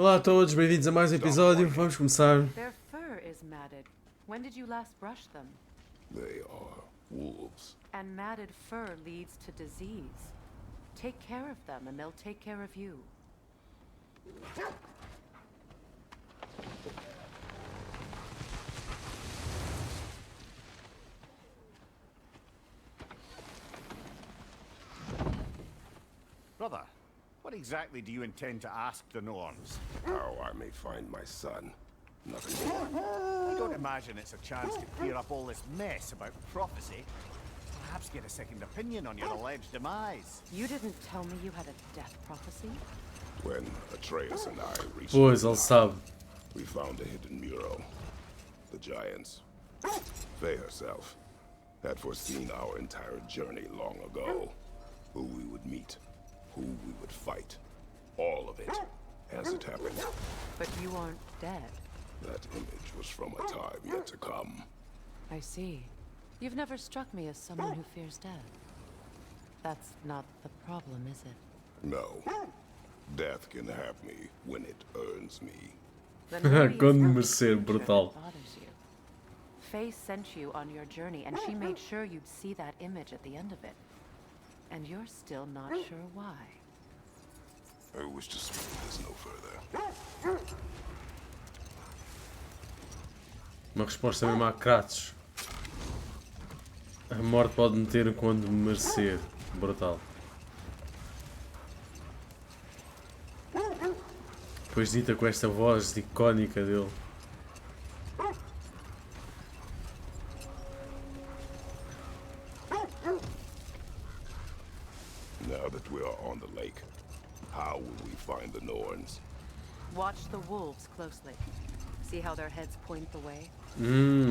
Olá a todos, bem-vindos a mais um episódio. Vamos começar. Their fur is matted. When did you last brush them? They are wolves. And matted fur leads to disease. Take care of them and they'll take care of you. Brother, what exactly do you intend to ask the Norns? How I may find my son. Nothing more. I don't imagine it's a chance to clear up all this mess about prophecy. Perhaps get a second opinion on your alleged demise. You didn't tell me you had a death prophecy? When Atreus and I reached Pois, ele sabe. we found a hidden mural. The giants, Faye herself, had foreseen our entire journey long ago. Who we would meet, who we would fight. All of it, as it happened. But you aren't dead. That image was from a time yet to come. I see. You've never struck me as someone who fears death. That's not the problem, is it? No. Death can have me when it earns me. Then maybe it's Quando not the merecer, future brutal. that bothers you. Faye sent you on your journey, and she made sure you'd see that image at the end of it. And you're still not sure why. I wish to speak this no further. Uma resposta mesmo a Kratos. A morte pode meter quando merecer. Brutal. Depois dita com esta voz icónica dele. Now that we are on the lake, how will we find the Norns? Watch the wolves closely. See how their heads point the way?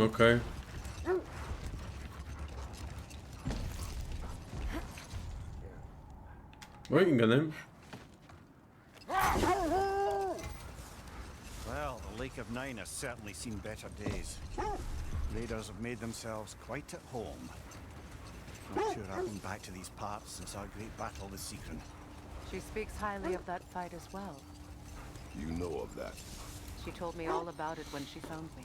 Ok. Oi, enganei-me. Well, the Lake of Nine has certainly seen better days. Raiders have made themselves quite at home. Not sure I've been back to these parts since our great battle with Sigrun. She speaks highly of that fight as well. You know of that. She told me all about it when she found me.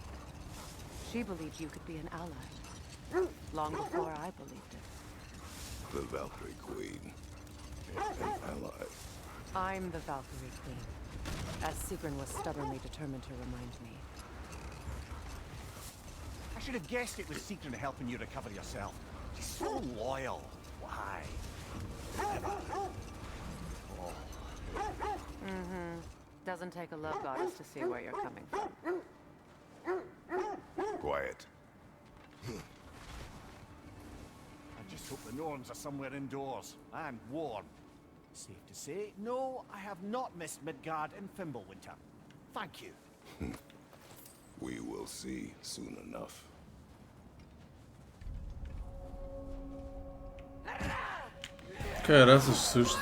She believed you could be an ally. Long before I believed it. The Valkyrie Queen. An ally. I'm the Valkyrie Queen, as Sigrun was stubbornly determined to remind me. I should have guessed it was Sigrun helping you recover yourself. She's so loyal. Why? Doesn't take a love goddess to see where you're coming from. Quiet. I just hope the Norns are somewhere indoors and warm. Safe to say, no, I have not missed Midgard in Fimbulwinter. Thank you. We will see soon enough. Caraças, susto.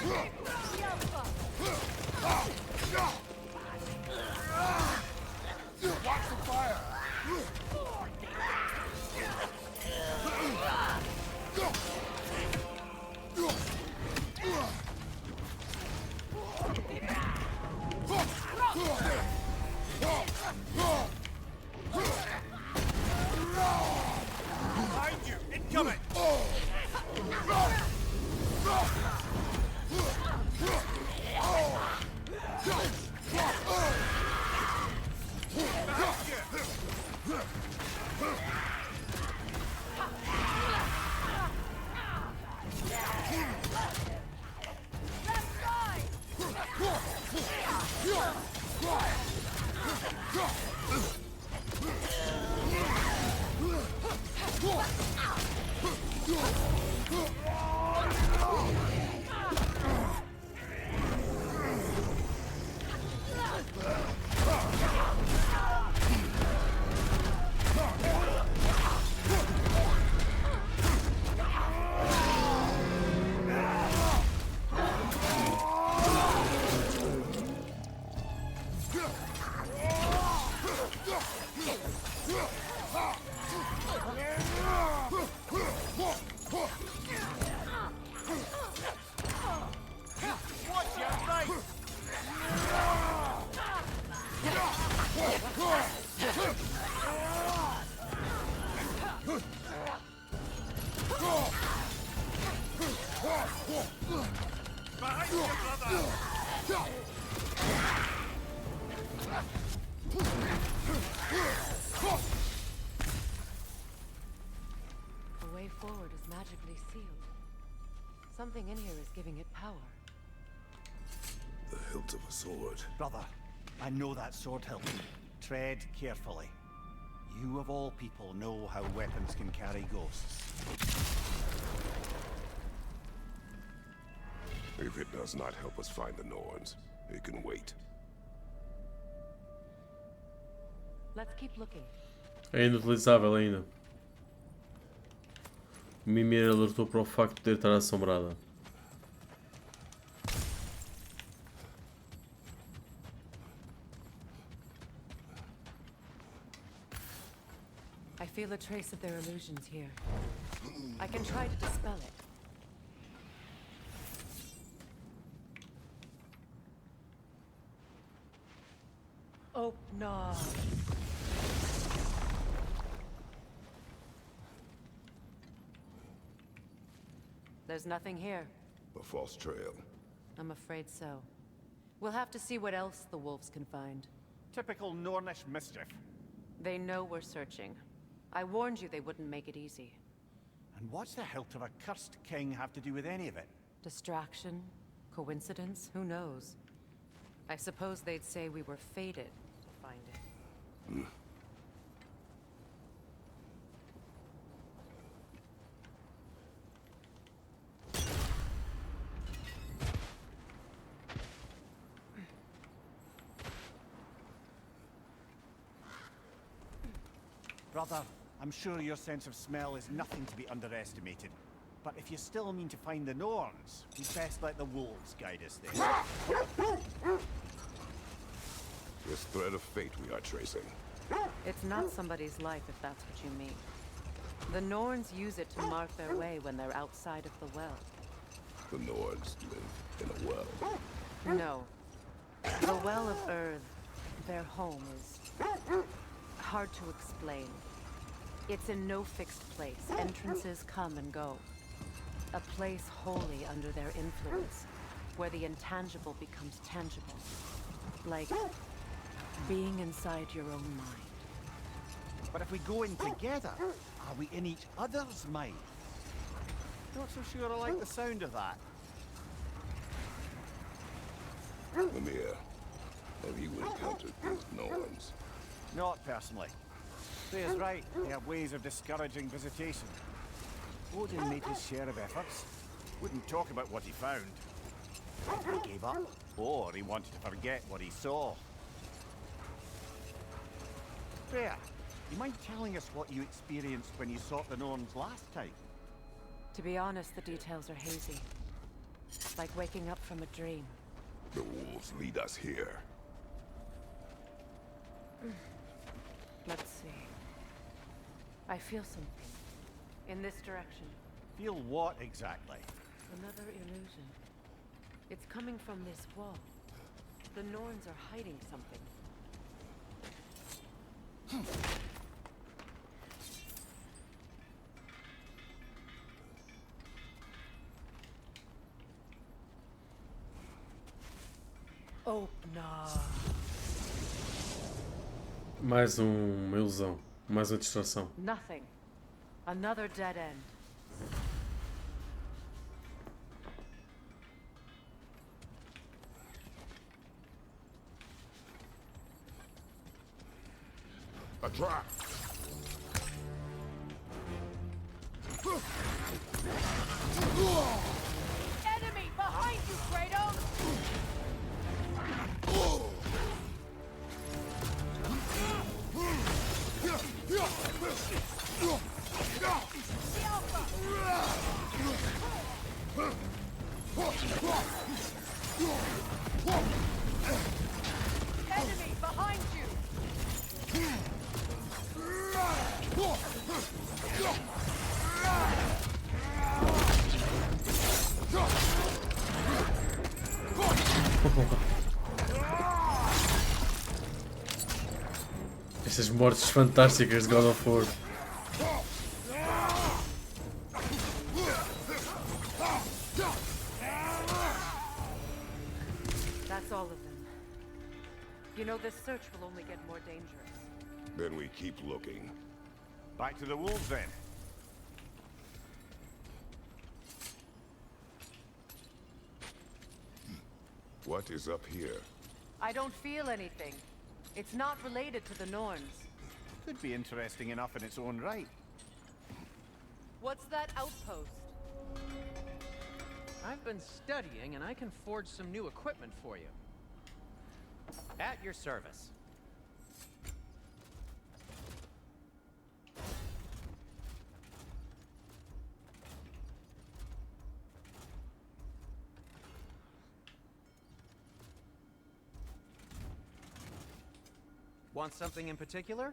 Behind you! Incoming! Behind you, brother! The way forward is magically sealed. Something in here is giving it power. The hilt of a sword. Brother, I know that sword hilt. Tread carefully. You of all people know how weapons can carry ghosts. If it does not help us find the Norns, it can wait. Let's keep looking. É inutilizável ainda. Mimir alertou para o facto de poder estar assombrada. I feel a trace of their illusions here. I can try to dispel it. Oh, no. There's nothing here. A false trail. I'm afraid so. We'll have to see what else the wolves can find. Typical Nornish mischief. They know we're searching. I warned you they wouldn't make it easy. And what's the hilt of a cursed king have to do with any of it? Distraction? Coincidence? Who knows? I suppose they'd say we were fated to find it. Brother, I'm sure your sense of smell is nothing to be underestimated. But if you still mean to find the Norns, we'd best let the wolves guide us there. This thread of fate we are tracing. It's not somebody's life, if that's what you mean. The Norns use it to mark their way when they're outside of the well. The Norns live in a well. No. The Well of Earth, their home, is hard to explain. It's in no fixed place. Entrances come and go. A place wholly under their influence, where the intangible becomes tangible. Like being inside your own mind. But if we go in together, are we in each other's mind? Not so sure I like the sound of that. Mimir, have you encountered these Norns? Not personally. Freya's right, they have ways of discouraging visitation. Odin made his share of efforts. Wouldn't talk about what he found. He gave up, or he wanted to forget what he saw. Freya, you mind telling us what you experienced when you sought the Norns last time? To be honest, the details are hazy. Like waking up from a dream. The wolves lead us here. Let's see. I feel something. In this direction. Feel what exactly? Another illusion. It's coming from this wall. The Norns are hiding something. Oh, no. Mais uma ilusão. Mais uma distração. Nothing. Another dead end. A trap! Enemy behind you, Kratos! Enemy behind you! Estas mortes fantásticas de God of War. That's all of them. You know, this search will only get more dangerous. Then we keep looking. Back to the wolves then. What is up here? I don't feel anything. It's not related to the Norns. Could be interesting enough in its own right. What's that outpost? I've been studying, and I can forge some new equipment for you. At your service. Want something in particular?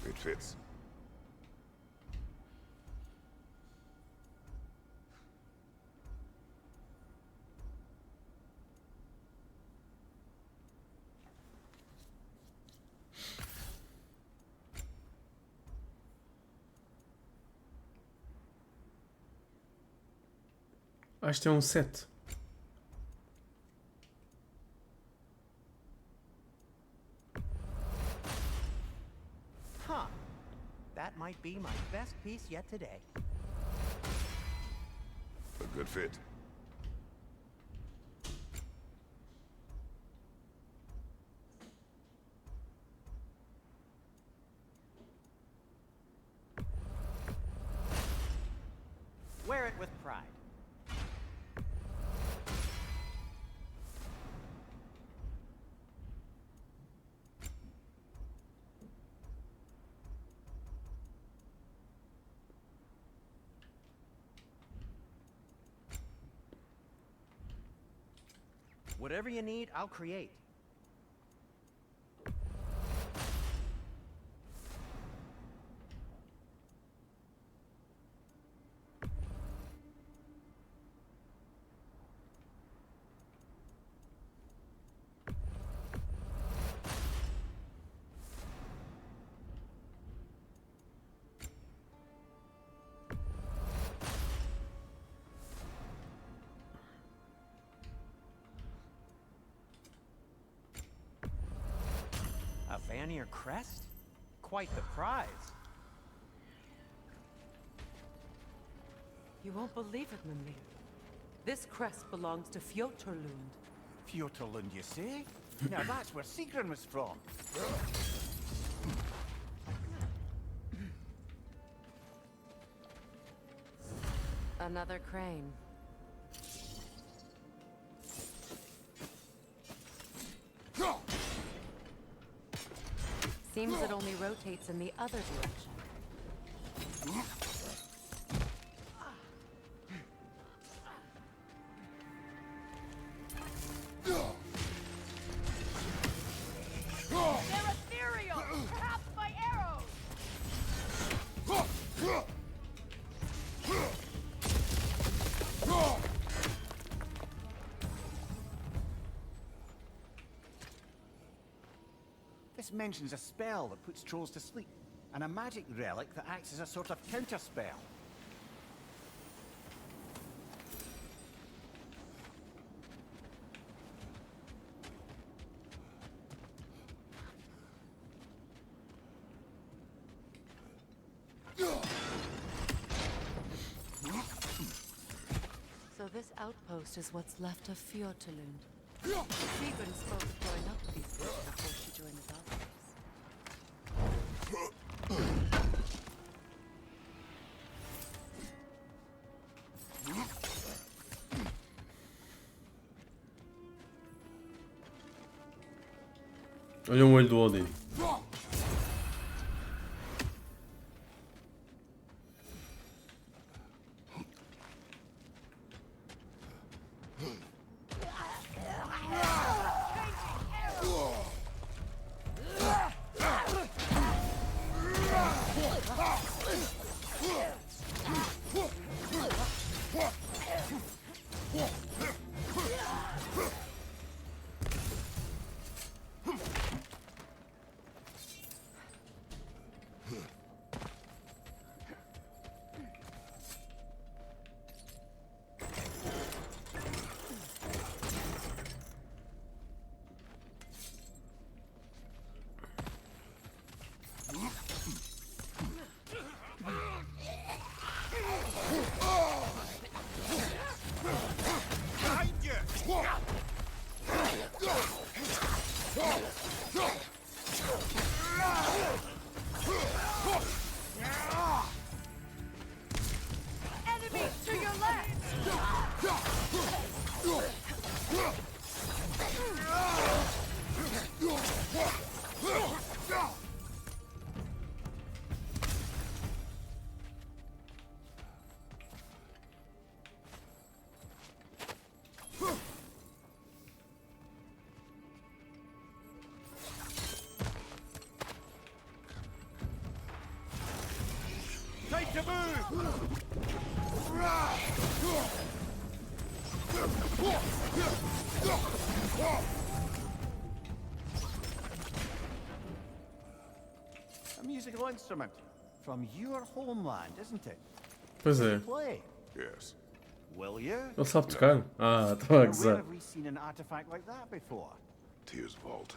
It fits. Acho que é um 7. Huh. That might be my best piece yet today. A good fit. Wear it with pride. Whatever you need, I'll create. A Vanir crest? Quite the prize. You won't believe it, Mimir. This crest belongs to Fjotorlund. Fjotorlund, you say? Now that's where Sigrun was from. Another crane. Seems it only rotates in the other direction. They're ethereal! Perhaps by arrows! This mentions a spell that puts trolls to sleep, and a magic relic that acts as a sort of counterspell. So this outpost is what's left of Fjotorlund. Sigrun spoke of going up these stairs before she joined the Valkyries. Olha um olho do Odin. Time to move! A musical instrument from your homeland, isn't it? Pois é. Play. Yes. Will you? Ele sabe tocar? Ah, estava a Where gozar. have we seen an artifact like that before? Tears Vault.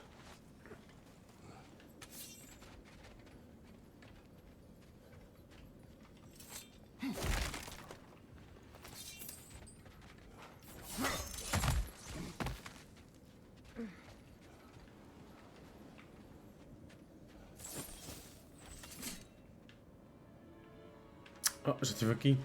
Oh, já estive aqui.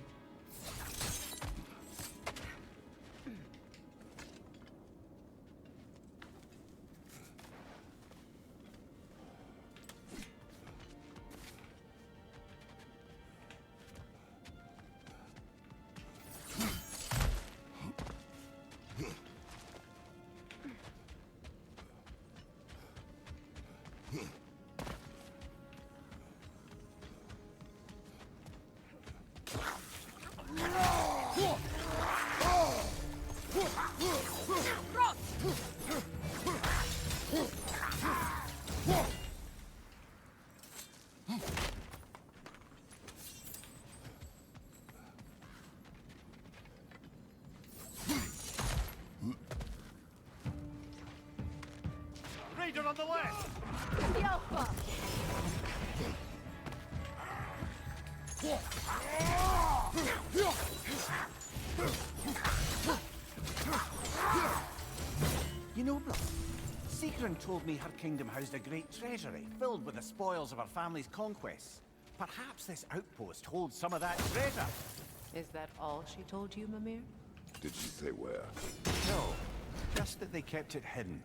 Raider on the left! You know, brother, Secret told me her kingdom housed a great treasury filled with the spoils of her family's conquests. Perhaps this outpost holds some of that treasure. Is that all she told you, Mimir? Did she say where? No, just that they kept it hidden.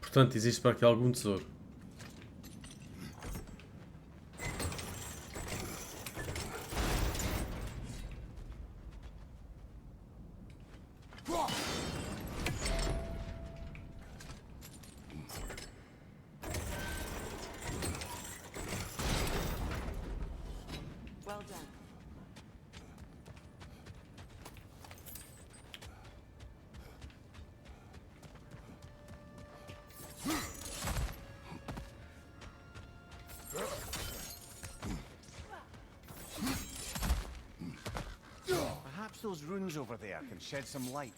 Portanto, existe para aqui algum tesouro. Well done. Perhaps those runes over there can shed some light.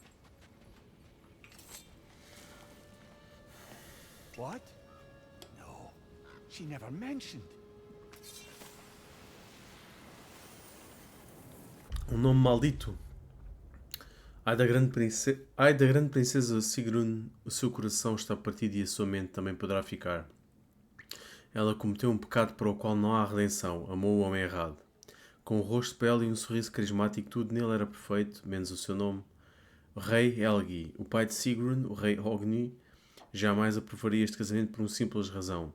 What? No, she never mentioned. Um nome maldito. Ai da grande princesa Sigrun, o seu coração está partido e a sua mente também poderá ficar. Ela cometeu um pecado para o qual não há redenção, amou o homem errado. Com o rosto belo e um sorriso carismático, tudo nele era perfeito, menos o seu nome. O rei Helgi, o pai de Sigrun, o rei Hogni, jamais aprovaria este casamento por uma simples razão.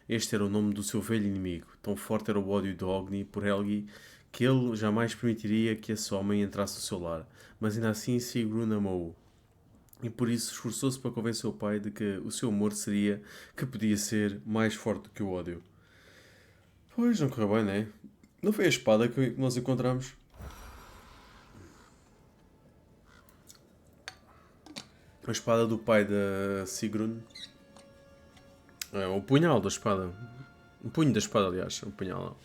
Este era o nome do seu velho inimigo. Tão forte era o ódio de Hogni por Helgi que ele jamais permitiria que esse homem entrasse no seu lar. Mas ainda assim Sigrun amou-o. E por isso esforçou-se para convencer o pai de que o seu amor podia ser mais forte do que o ódio. Pois, não correu bem, não é? Não foi a espada que nós encontramos? A espada do pai da Sigrun. É, o punhal da espada. O punho da espada, aliás. O punhal.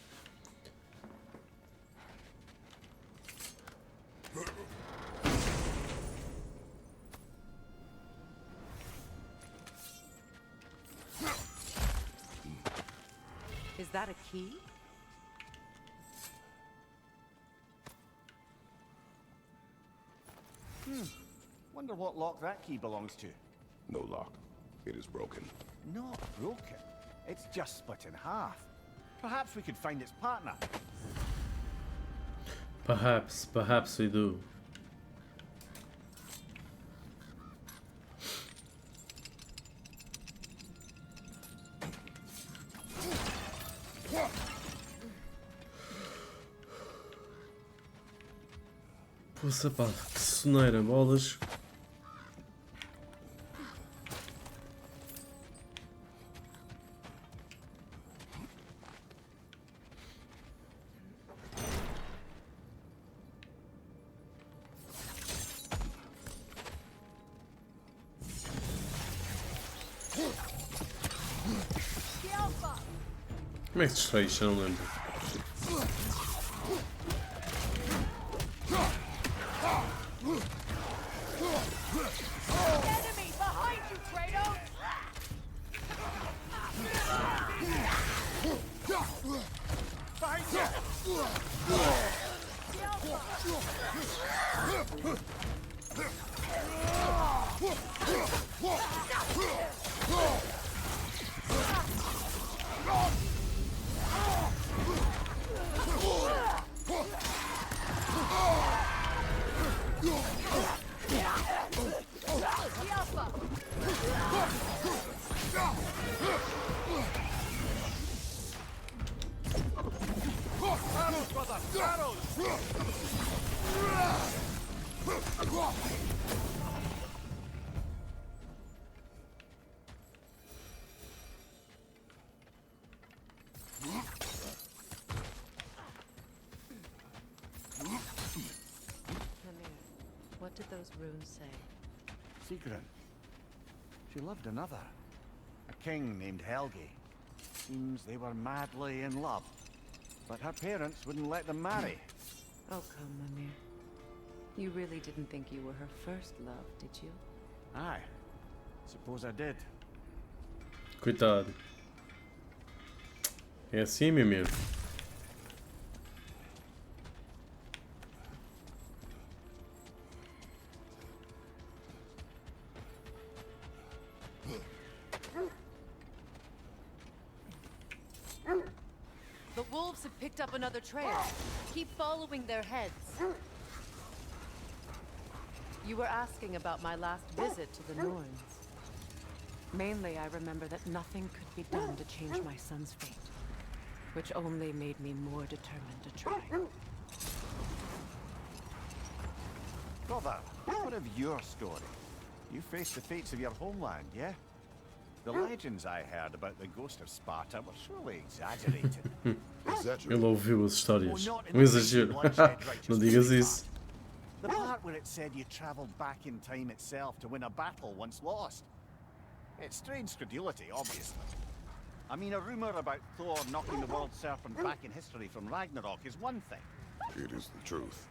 Is that a key? Wonder what lock that key belongs to. No lock. It is broken. Not broken. It's just split in half. Perhaps we could find its partner. Perhaps we do. Poxa pá, que soneira, bolas. Como é que se desfez? Eu não lembro. Enemy behind you, Kratos! What did those runes say? Sigrun. She loved another. A king named Helgi. Seems they were madly in love. But her parents wouldn't let them marry. Oh, come, Mimir. You really didn't think you were her first love, did you? Aye. Suppose I did. Coitado. É assim, Mimir. The wolves have picked up another trail. Keep following their heads. You were asking about my last visit to the Norns. Mainly, I remember that nothing could be done to change my son's fate, which only made me more determined to try. Brother, what of your story? You faced the fates of your homeland, yeah? The legends I heard about the ghost of Sparta were surely exaggerated. Ele ouviu as histórias. Um exagero. Não digas isso. The part where it said you travelled back in time itself to win a battle once lost. It's strange credulity, obviously. I mean, a rumour about Thor knocking the world serpent back in history from Ragnarok is one thing. It is the truth.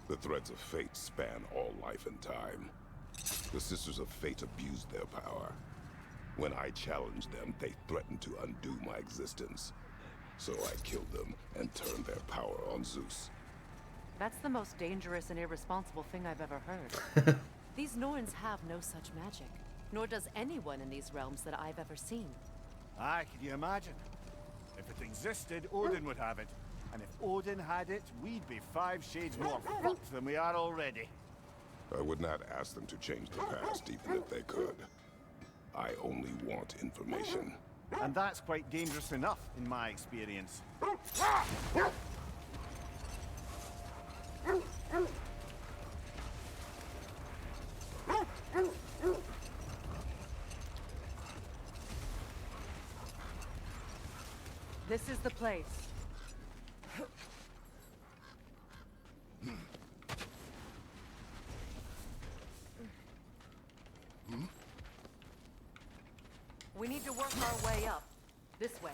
The threads of fate span all life and time. The Sisters of Fate abused their power. When I challenged them, they threatened to undo my existence. So I killed them and turned their power on Zeus. That's the most dangerous and irresponsible thing I've ever heard. These Norns have no such magic, nor does anyone in these realms that I've ever seen. Aye, can you imagine? If it existed, Odin would have it. And if Odin had it, we'd be 5 shades more fucked than we are already. I would not ask them to change the past, even if they could. I only want information. And that's quite dangerous enough, in my experience. This is the place. We need to work our way up. This way.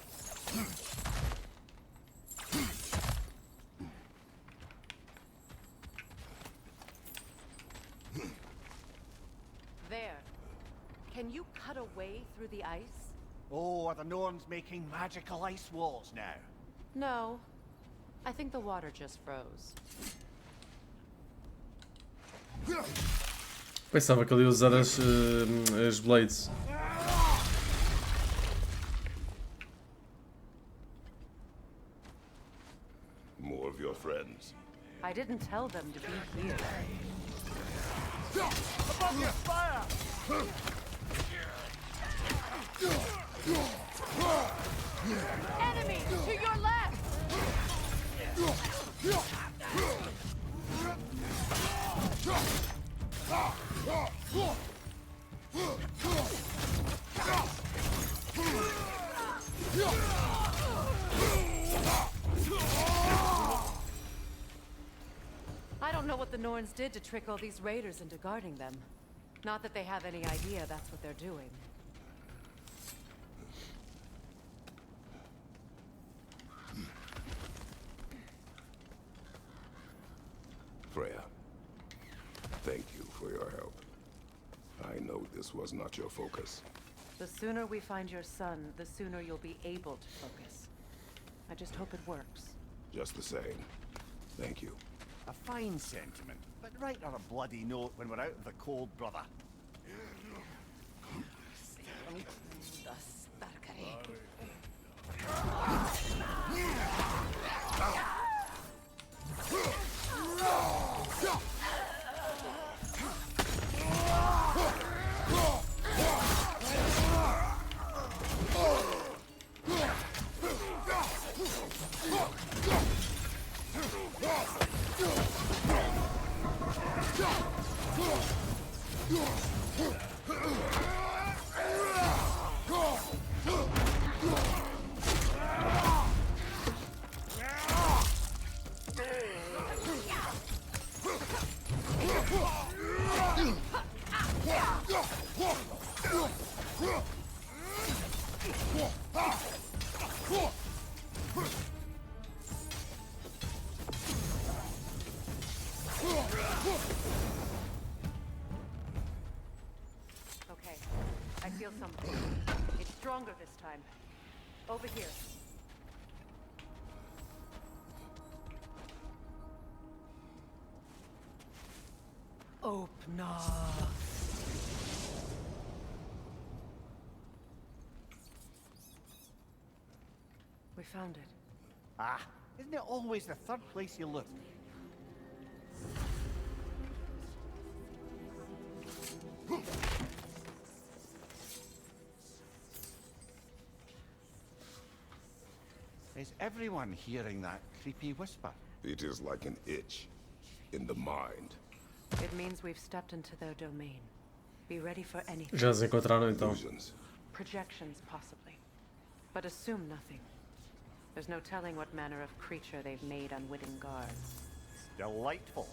There. Can you cut a way through the ice? Oh, are the Norns making magical ice walls now? No. I think the water just froze. Pensava que ele ia usar as blades. of your friends? I didn't tell them to be here. Above you, fire! Enemy! To your left! I don't know what the Norns did to trick all these raiders into guarding them. Not that they have any idea that's what they're doing. Freya, thank you for your help. I know this was not your focus. The sooner we find your son, the sooner you'll be able to focus. I just hope it works. Just the same, thank you. A fine sentiment, but write her a bloody note when we're out of the cold, brother. Okay, I feel something. It's stronger this time. Over here. Open up. We found it. Ah, isn't it always the third place you look? Is everyone hearing that creepy whisper? It is like an itch in the mind. It means we've stepped into their domain. Be ready for anything. Já se encontraram então. Illusions. Projections, possibly. But assume nothing. There's no telling what manner of creature they've made unwitting guards. Delightful.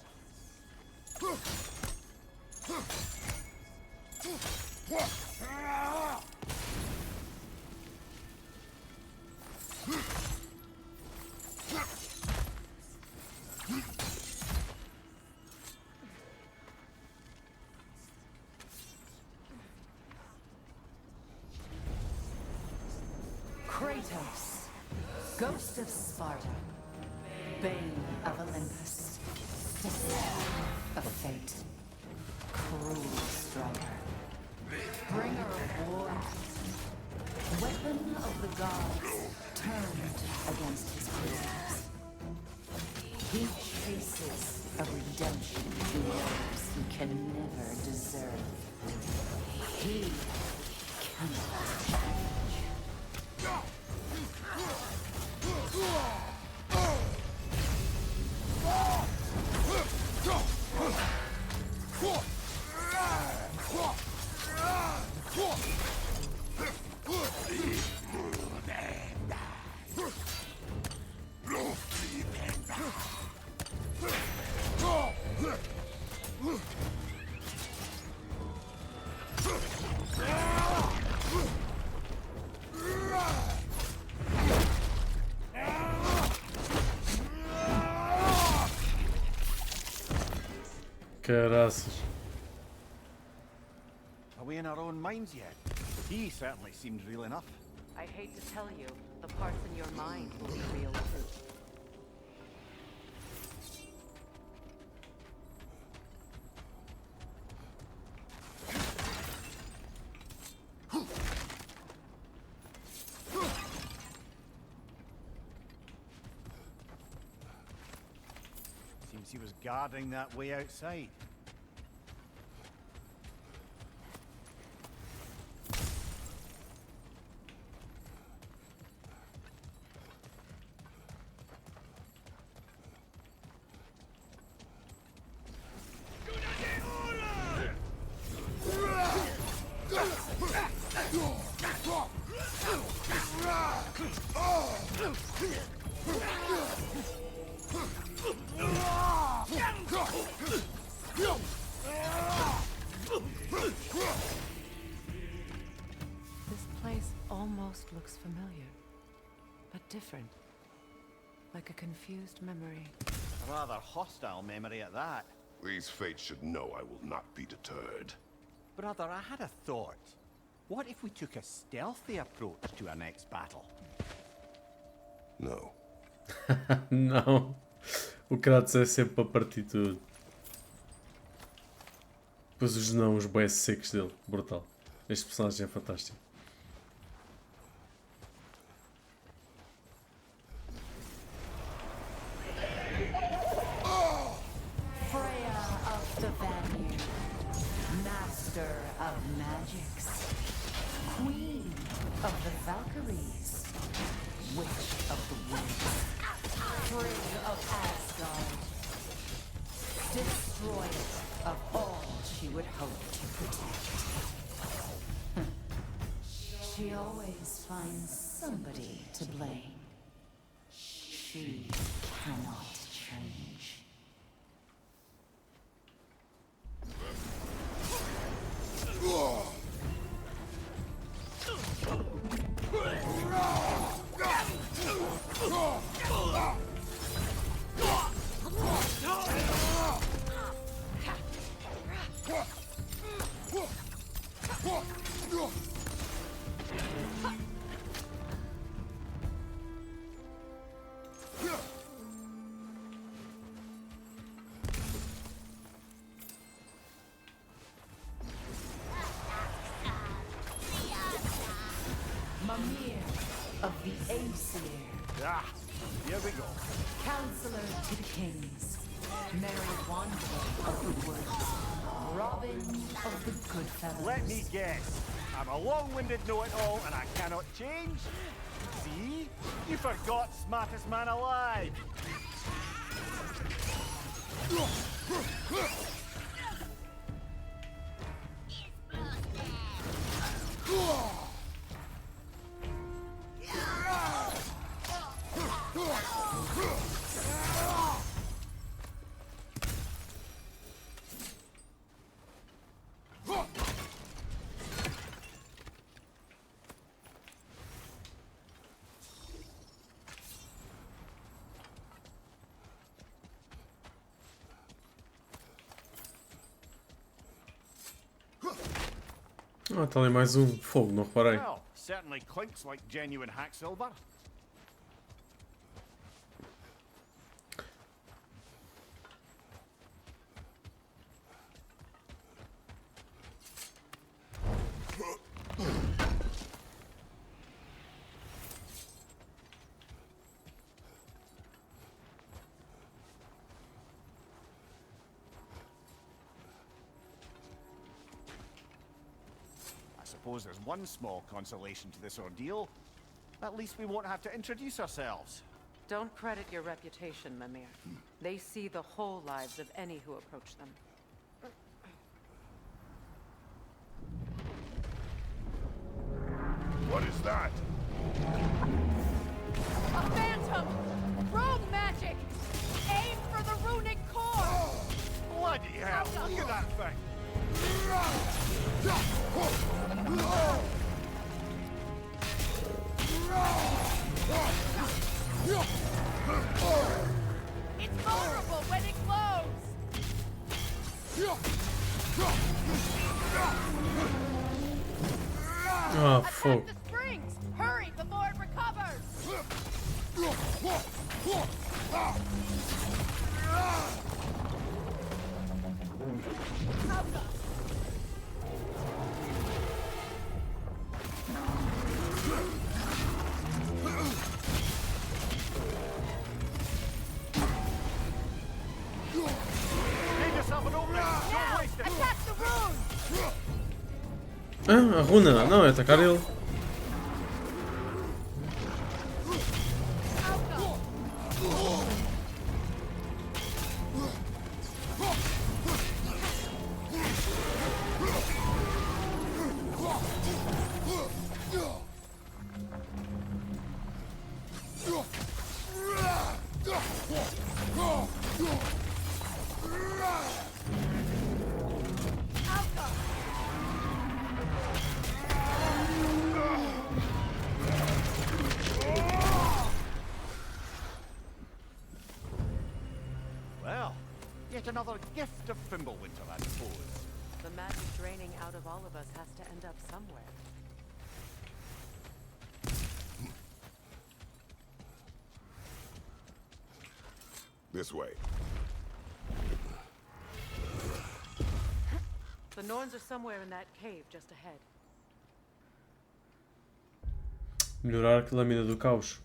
Kratos, ghost of Sparta, bane of Olympus, despair of fate, cruel striker, bringer of war, weapon of the gods turned against his creators. He chases a redemption to those he can never deserve. He cannot change. Caraças. Are we in our own minds yet? He certainly seemed real enough. I hate to tell you, the parts in your mind will be real too. since he was guarding that way outside. This place almost looks familiar, but different. Like a confused memory. A rather hostile memory at that. These fates should know I will not be deterred. Brother, I had a thought. What if we took a stealthy approach to our next battle? No. Não. O Kratos é sempre para partir tudo. Depois os não, os bués secos dele. Brutal. Este personagem é fantástico. Freya of the Vanir, master of magics, queen of the Valkyries, witch of the woods, frigg of Asgard, destroyer of all she would hope to protect. She always finds somebody to blame. She cannot change. Mimir of the Aesir, Ah, here we go. counselor to the kings, Mary Wanderer of the woods, Robin of the Goodfellows. Let me guess. I'm a long-winded know-it-all and I cannot change? See? You forgot smartest man alive. Ah, está ali mais um. Fogo, não reparei. Well, certainly clinks like genuine hack silver. I suppose there's one small consolation to this ordeal. At least we won't have to introduce ourselves. Don't credit your reputation, Mimir. They see the whole lives of any who approach them. What is that? A phantom! Rogue magic! Aim for the runic core! Bloody hell, look at that thing! It's vulnerable when it glows! Ah, Attack fogo. the springs! Hurry before it recovers! Ah, a runa. Não, é atacar ele. Well, yet another gift of Fimbulwinter, I suppose. The magic draining out of all of us has to end up somewhere. This way. The Norns are somewhere in that cave just ahead. Melhorar a lâmina do caos.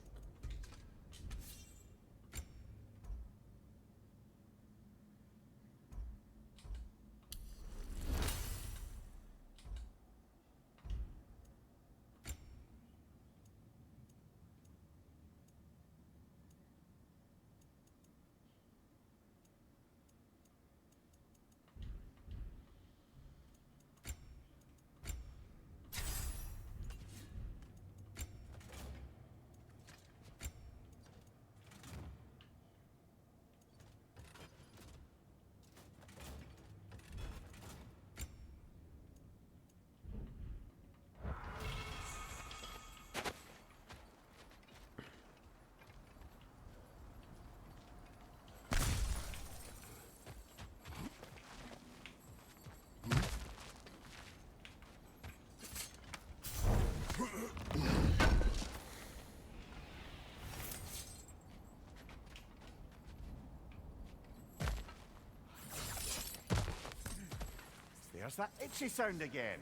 There's that itchy sound again.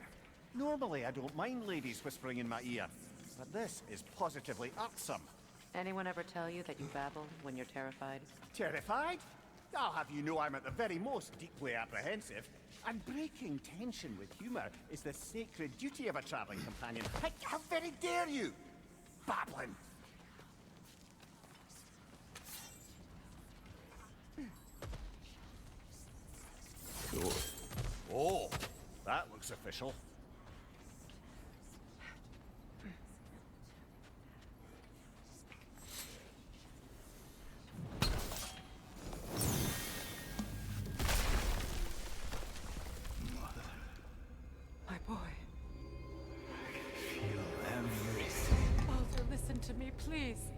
Normally, I don't mind ladies whispering in my ear, but this is positively irksome. Anyone ever tell you that you babble when you're terrified? Terrified? I'll have you know I'm at the very most deeply apprehensive. And breaking tension with humour is the sacred duty of a travelling companion. How very dare you! Babbling! Door. Oh, that looks official. My boy. Feel everything. Baldur, listen to me, please.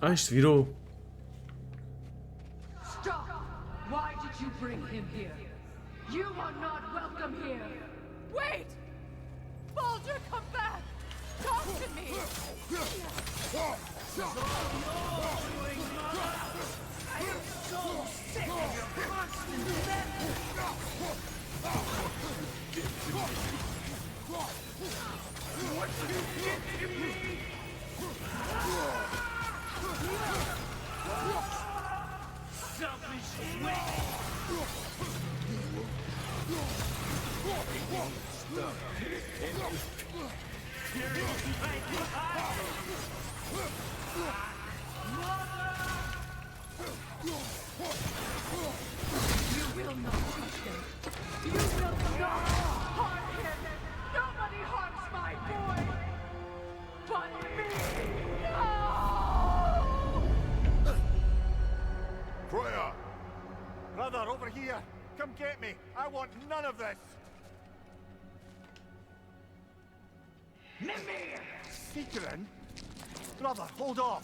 Ah, isto virou. Stop! Why did you bring him here? You are not welcome here! Wait! Baldur, come back! Talk to me! You will not touch him! You will not harm him! Nobody harms my boy! But me! No! Freya! Brother, over here! Come get me! I want none of this! Mimir! Sigrun? Brother, hold off!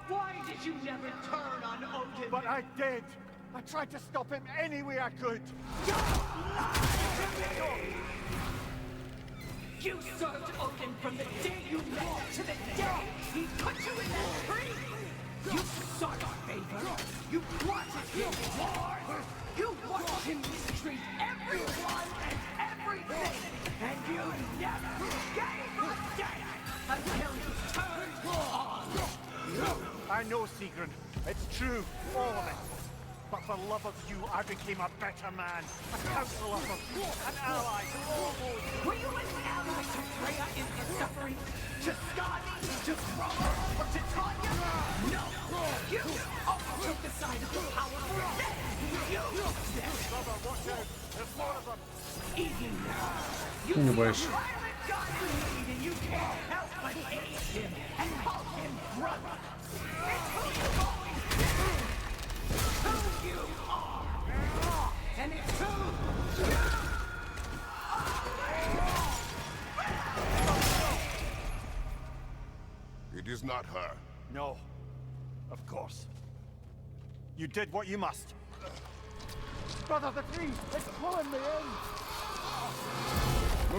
Why did you never turn on Odin? But I did! I tried to stop him any way I could! You served Odin from the day you met to the day he put you in that tree! You sought favor! You wanted him war! You watched him mistreat everyone and everything! And you never gave a damn until you turned on! I know, Sigrun. It's true. All of it. But for love of you, I became a better man, a counselor for peace, an ally to all those. Were you an ally to Freya in her suffering? To Skadi? To Roma? Or to Tanya? No! You also took the side of the powerful. You! Brother, watch out! There's more of them! Even now, you No see baixo. a violent god in need and you can't help but hate him and call him brother. It's who you've always been. Who you are. And it's who you It is not her. No. Of course. You did what you must. Brother, the tree! It's pulling me in!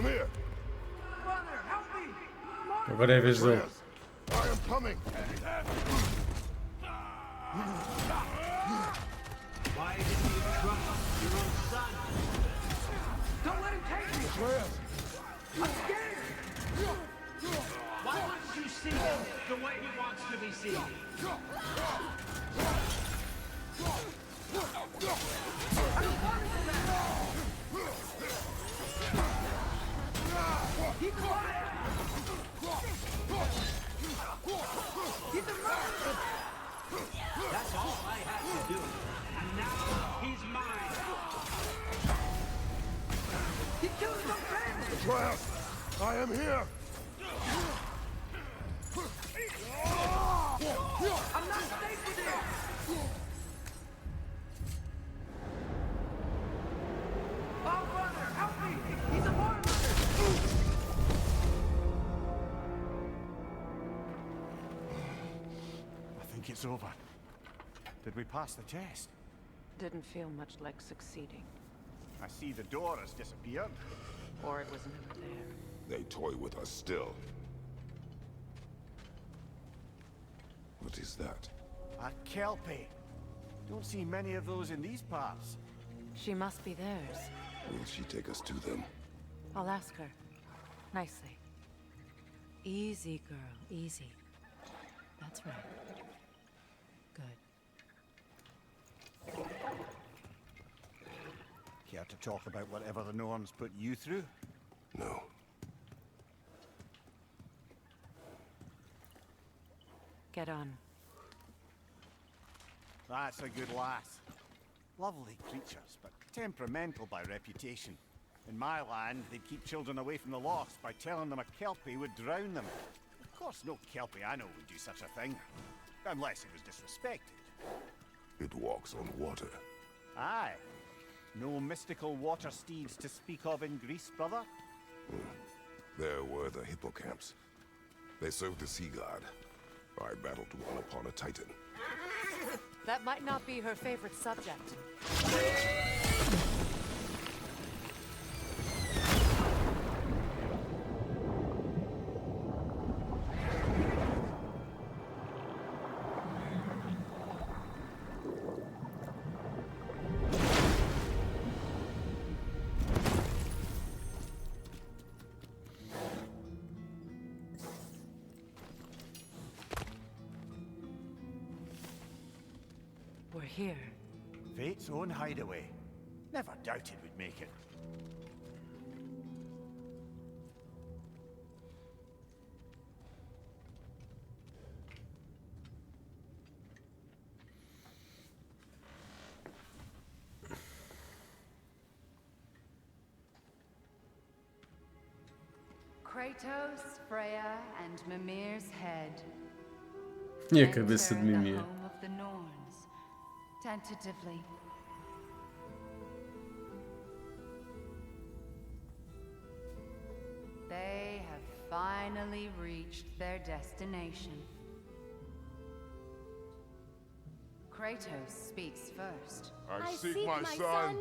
Mimir! Brother, help me! Agora é a vez dele. I am coming! Why didn't you trust your own son? Don't let him take me! I'm scared! Why wouldn't you see him the way he wants to be seen? Keep quiet! He's a murderer! That's all I had to do. And now he's mine. He killed his own family! Atreus! I am here! I'm not safe with him! Oh, brother, help me! He's a martyr! I think it's over. Did we pass the test? Didn't feel much like succeeding. I see the door has disappeared. Or it was never there. They toy with us still. What is that? A kelpie. Don't see many of those in these parts. She must be theirs. Will she take us to them? I'll ask her. Nicely. Easy, girl. Easy. That's right. Good. Care to talk about whatever the Norns put you through? No. Get on. That's a good lass. Lovely creatures, but temperamental by reputation. In my land, they'd keep children away from the lost by telling them a kelpie would drown them. Of course, no kelpie I know would do such a thing. Unless it was disrespected. It walks on water. Aye. No mystical water steeds to speak of in Greece, brother? There were the hippocamps. They served the sea god. I battled one upon a titan. That might not be her favorite subject. We're here. Fate's own hideaway. Never doubted we'd make it. Kratos, Freya, and Mimir's head. E a cabeça de Enter the Mimir. home of the Norns. Tentatively. They have finally reached their destination. Kratos speaks first. I seek my son!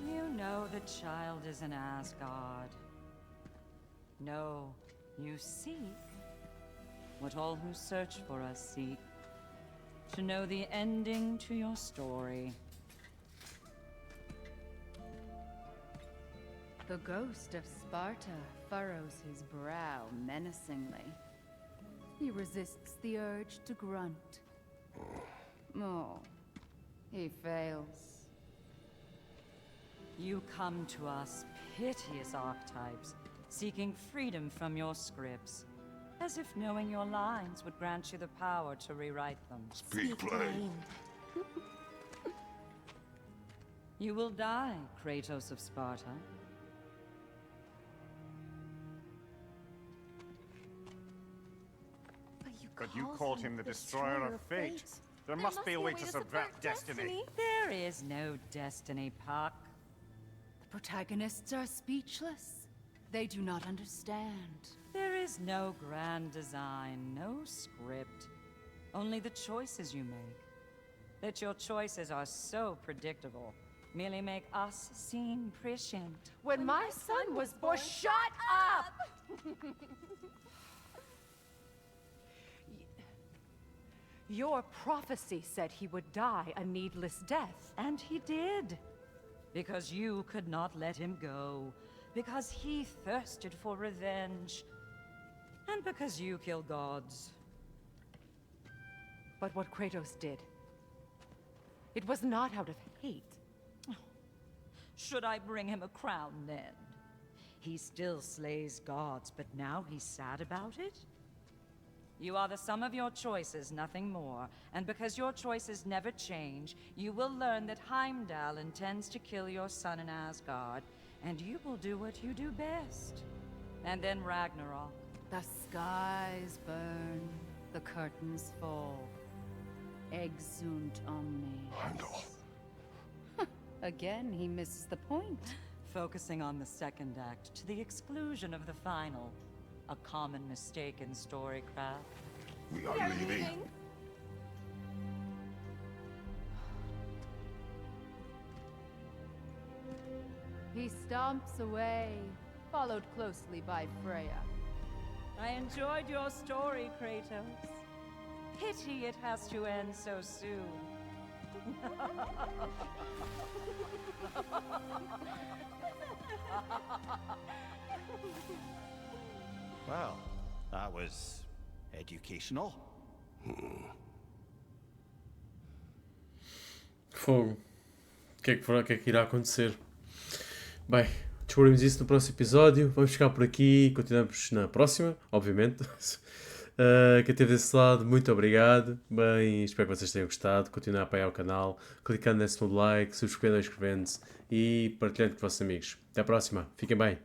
You know the child is in Asgard. No, you seek what all who search for us seek. To know the ending to your story. The ghost of Sparta furrows his brow menacingly. He resists the urge to grunt. Oh, he fails. You come to us, piteous archetypes, seeking freedom from your scripts, as if knowing your lines would grant you the power to rewrite them. Speak plain. You will die, Kratos of Sparta. But you called him the destroyer of fate. There must be a way to subvert destiny. There is no destiny, Puck. The protagonists are speechless. They do not understand. There is no grand design, no script. Only the choices you make. That your choices are so predictable merely make us seem prescient. When my son was born, shut up! Your prophecy said he would die a needless death. And he did. Because you could not let him go. Because he thirsted for revenge. And because you kill gods. But what Kratos did, it was not out of hate. Should I bring him a crown then? He still slays gods, but now he's sad about it? You are the sum of your choices, nothing more. And because your choices never change, you will learn that Heimdall intends to kill your son in Asgard, and you will do what you do best. And then Ragnarok. The skies burn, the curtains fall. Exunt omnes. Heimdall. Again, he misses the point. Focusing on the second act to the exclusion of the final. A common mistake in storycraft. We are leaving. He stomps away, followed closely by Freya. I enjoyed your story, Kratos. Pity it has to end so soon. Well, that was educational. Fogo. O que é que irá acontecer? Bem, descobrimos isso no próximo episódio. Vamos ficar por aqui e continuamos na próxima, obviamente. Quem esteve desse lado, muito obrigado. Bem, espero que vocês tenham gostado. Continuem a apoiar o canal, clicando nesse botão de like, subscrevendo, inscrevendo-se e partilhando com os vossos amigos. Até a próxima. Fiquem bem.